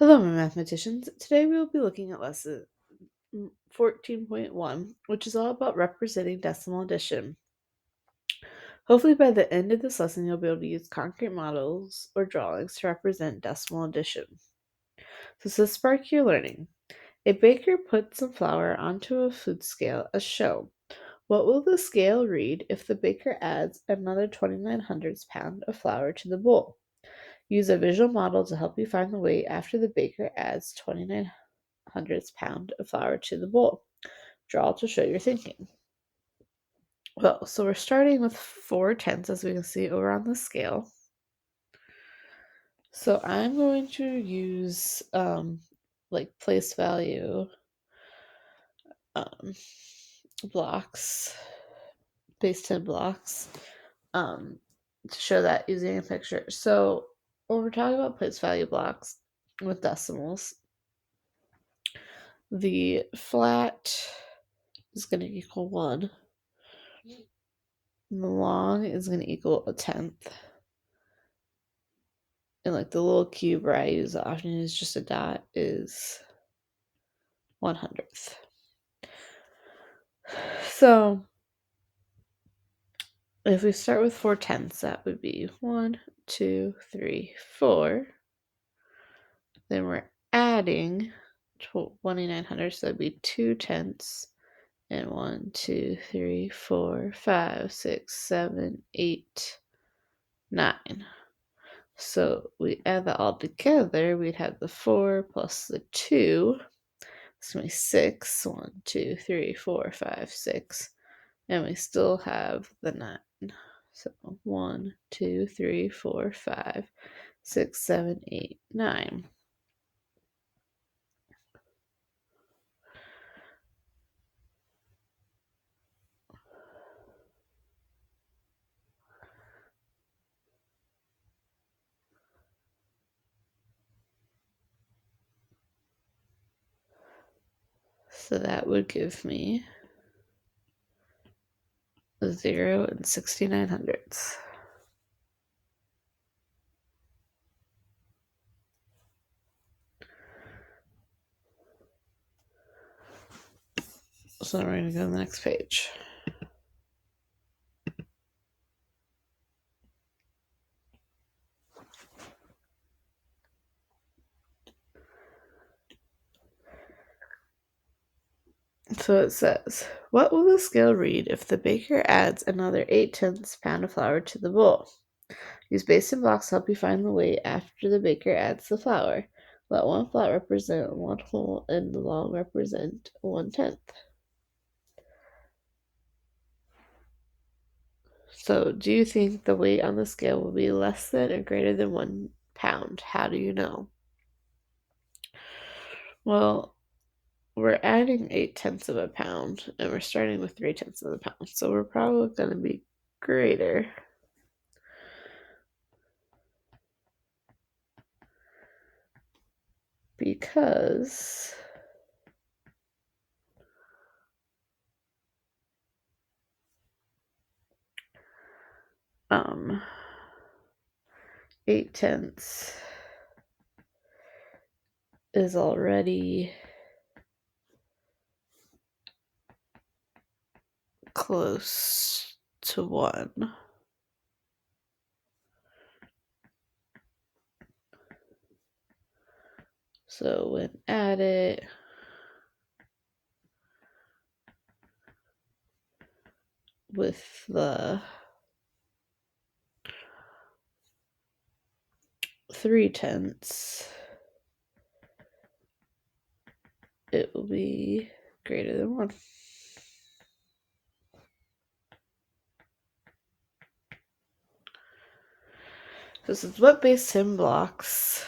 Hello, my mathematicians. Today we will be looking at lesson 14.1, which is all about representing decimal addition. Hopefully by the end of this lesson, you'll be able to use concrete models or drawings to represent decimal addition. So this will spark your learning. A baker put some flour onto a food scale as shown. What will the scale read if the baker adds another 2900 pound of flour to the bowl? Use a visual model to help you find the weight after the baker adds 2900 pound of flour to the bowl. Draw to show your thinking. Well, so we're starting with 4/10 as we can see over on the scale. So I'm going to use like place value blocks, base 10 blocks, to show that using a picture. So when we're talking about place value blocks with decimals, the flat is going to equal 1. And the long is going to equal a tenth. And like the little cube where I use often is just a dot is 1/100th. So if we start with 4/10, that would be 1, 2, 3, 4. Then we're adding 2,900, so that'd be 2/10. And 1, 2, 3, 4, 5, 6, 7, 8, 9. So we add that all together, we'd have the 4 plus the 2. It's going to be 6. 1, 2, 3, 4, 5, 6. And we still have the 9. So 1, 2, 3, 4, 5, 6, 7, 8, 9. So that would give me 0 and 69/100ths. So we're going to go to the next page. So it says, what will the scale read if the baker adds another 8/10 pound of flour to the bowl? Use base and blocks to help you find the weight after the baker adds the flour. Let one flat represent 1 whole and the long represent 1/10. So do you think the weight on the scale will be less than or greater than 1 pound? How do you know? Well, we're adding 8/10 of a pound and we're starting with 3/10 of a pound. So we're probably going to be greater. Because 8/10 is already close to 1. So when added with the 3/10, it will be greater than 1. This is what base 10 blocks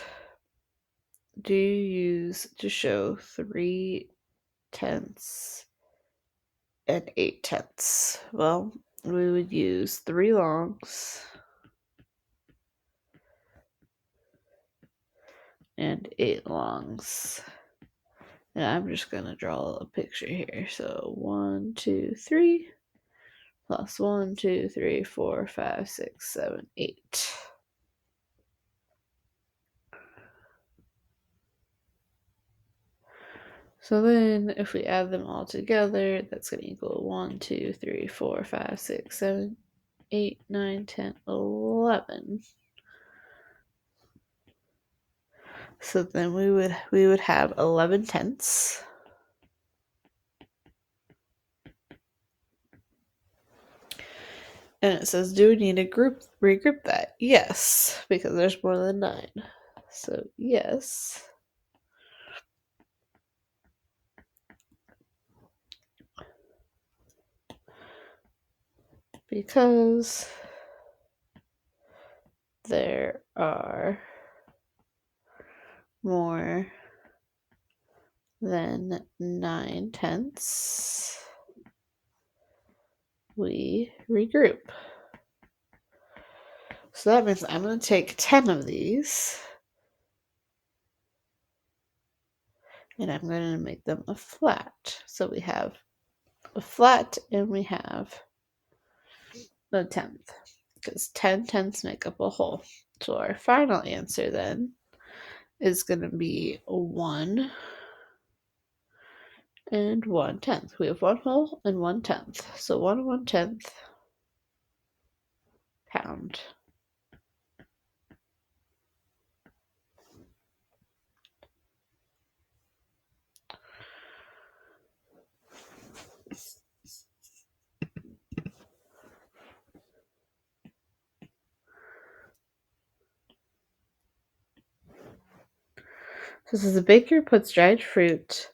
do you use to show 3/10 and 8/10? Well, we would use 3 longs and 8 longs. And I'm just going to draw a picture here. So 1, 2, 3 plus 1, 2, 3, 4, 5, 6, 7, 8. So then if we add them all together, that's going to equal 1, 2, 3, 4, 5, 6, 7, 8, 9, 10, 11. So then we would have 11 tenths. And it says, do we need to regroup that? Yes, because there's more than 9. So yes. Because there are more than 9 tenths, we regroup. So that means I'm going to take 10 of these and I'm going to make them a flat. So we have a flat and we have a tenth, because 10 tenths make up a whole. So our final answer then is going to be 1 and 1/10. We have 1 whole and 1/10. So 1 1/10 pound. So this is a baker puts dried fruit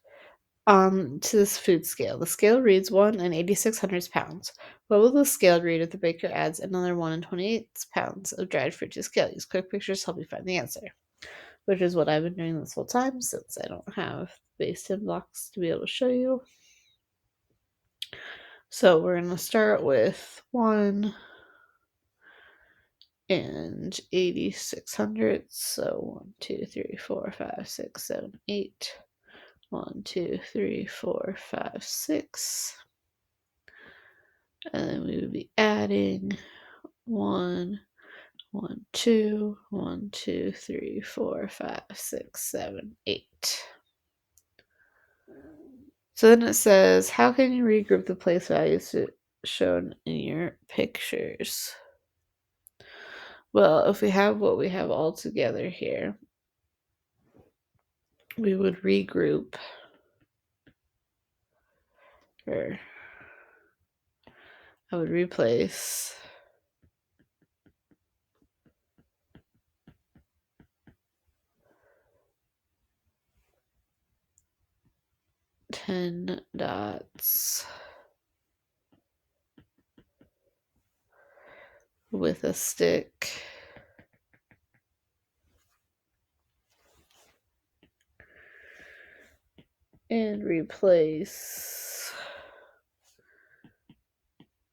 to this food scale. The scale reads 1 and 86 pounds. What will the scale read if the baker adds another 1 and 28 pounds of dried fruit to the scale? Use quick pictures to help you find the answer. Which is what I've been doing this whole time, since I don't have base 10 blocks to be able to show you. So we're going to start with 1 and 86 So 1, 2, 3, 4, 5, 6, 7, 8. 1, 2, 3, 4, 5, 6. And then we would be adding 1, 1, 2, 1, 2, 3, 4, 5, 6, 7, 8. So then it says, how can you regroup the place values shown in your pictures? Well, if we have what we have all together here, we would regroup, or I would replace 10 dots with a stick and replace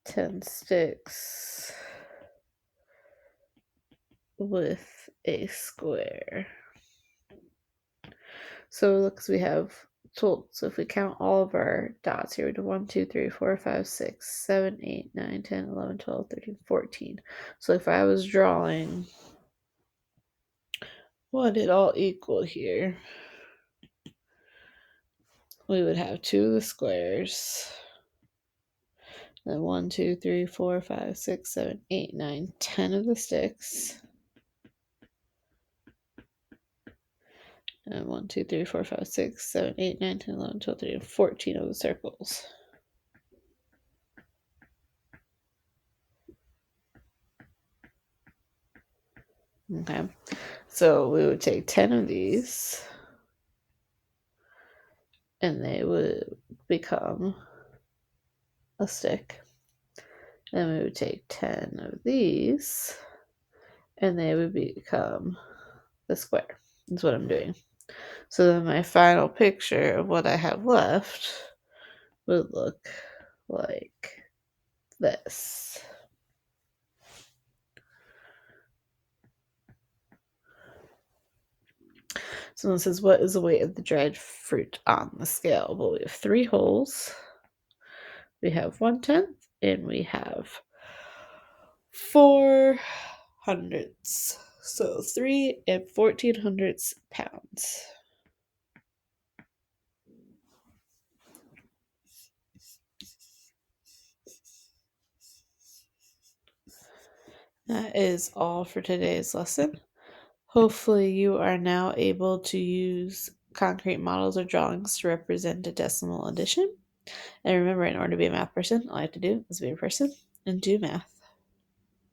10 sticks with a square. So because we have so if we count all of our dots here, we do 1, 2, 3, 4, 5, 6, 7, 8, 9, 10, 11, 12, 13, 14. So if I was drawing what it all equal here, we would have 2 of the squares, then 1, 2, 3, 4, 5, 6, 7, 8, 9, 10 of the sticks, and 1, 2, 3, 4, 5, 6, 7, 8, 9, 10, 11, 12, 13, 14 of the circles. Okay, so we would take 10 of these, and they would become a stick. Then we would take 10 of these, and they would become the square. That's what I'm doing. So then my final picture of what I have left would look like this. So it says, what is the weight of the dried fruit on the scale? Well, we have 3 wholes, we have 1/10, and we have 4 hundredths. So 3 and 14 hundredths pounds. That is all for today's lesson. Hopefully, you are now able to use concrete models or drawings to represent a decimal addition. And remember, in order to be a math person, all you have to do is be a person and do math.